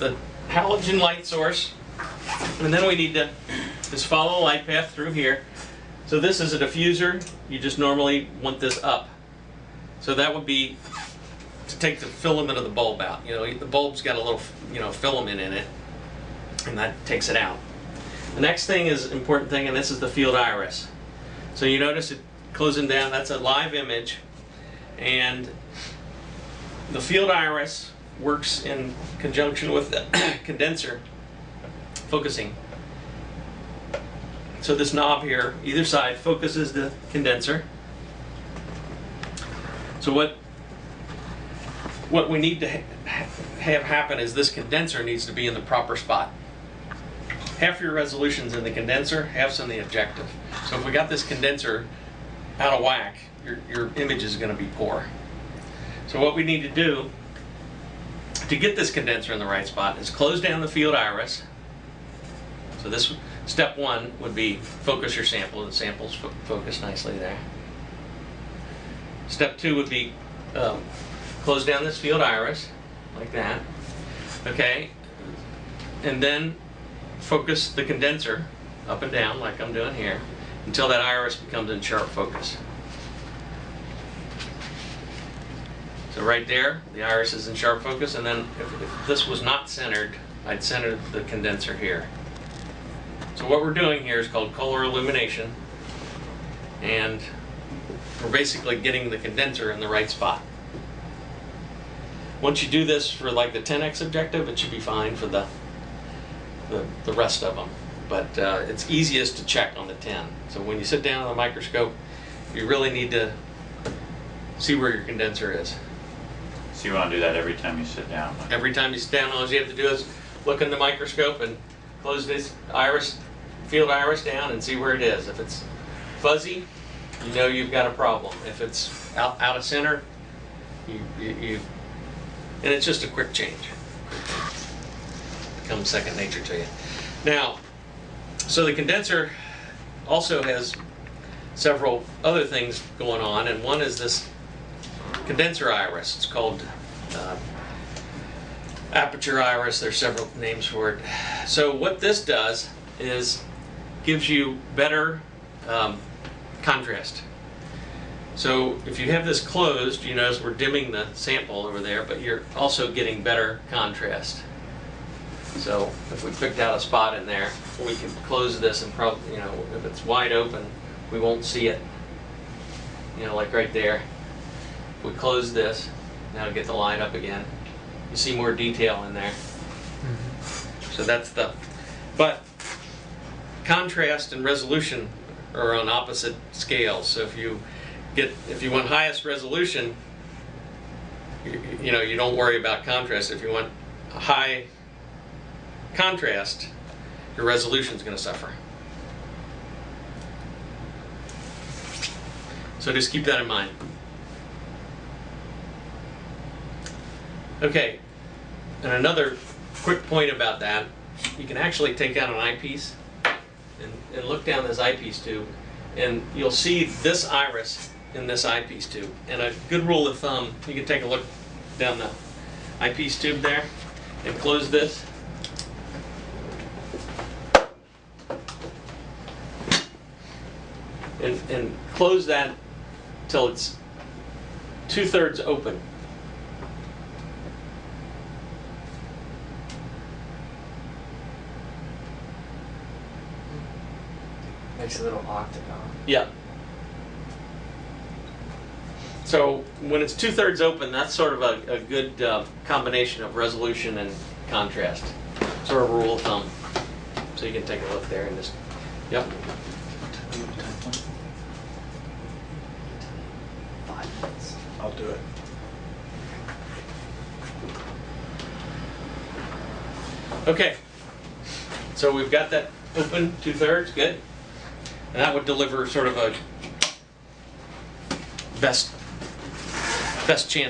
the halogen light source, and then we need to just follow the light path through here. So this is a diffuser. You just normally want this up. So that would be to take the filament of the bulb out. You know, the bulb's got a little, filament in it, and that takes it out. The next thing is an important thing, and this is the field iris. So you notice it closing down. That's a live image, and the field iris works in conjunction with the condenser focusing. So this knob here, either side, focuses the condenser. So what we need to have happen is this condenser needs to be in the proper spot. Half your resolution's in the condenser, half's in the objective. So if we got this condenser out of whack, your image is going to be poor. So what we need to do to get this condenser in the right spot is close down the field iris. So this step one would be focus your sample. The sample's focused nicely there. Step two would be close down this field iris like that. Okay, and then focus the condenser up and down like I'm doing here until that iris becomes in sharp focus. So right there, the iris is in sharp focus, and then if this was not centered, I'd center the condenser here. So what we're doing here is called Kohler illumination, and we're basically getting the condenser in the right spot. Once you do this for like the 10x objective, it should be fine for the rest of them. But it's easiest to check on the 10. So when you sit down on the microscope, you really need to see where your condenser is. So you want to do that every time you sit down? Every time you sit down, all you have to do is look in the microscope and close this field iris down and see where it is. If it's fuzzy, you know you've got a problem. If it's out of center, and it's just a quick change. Becomes second nature to you. Now, so the condenser also has several other things going on, and one is this condenser iris. It's called aperture iris. There's several names for it. So what this does is gives you better contrast. So if you have this closed, you notice we're dimming the sample over there, but you're also getting better contrast. So if we picked out a spot in there, we can close this and probably, if it's wide open, we won't see it. Like right there. If we close this, now to get the line up again, you see more detail in there. So that's but contrast and resolution are on opposite scales. So if you want highest resolution, you don't worry about contrast. If you want high contrast, your resolution is going to suffer. So just keep that in mind. Okay, and another quick point about that, you can actually take out an eyepiece and look down this eyepiece tube, and you'll see this iris in this eyepiece tube. And a good rule of thumb, you can take a look down the eyepiece tube there and close this. And close that till it's 2/3 open. Makes a little octagon. Yeah. So when it's 2/3 open, that's sort of a good combination of resolution and contrast. Sort of a rule of thumb. So you can take a look there and just, yep. 5 minutes. I'll do it. Okay. So we've got that open 2/3, good. And that would deliver sort of a best chance.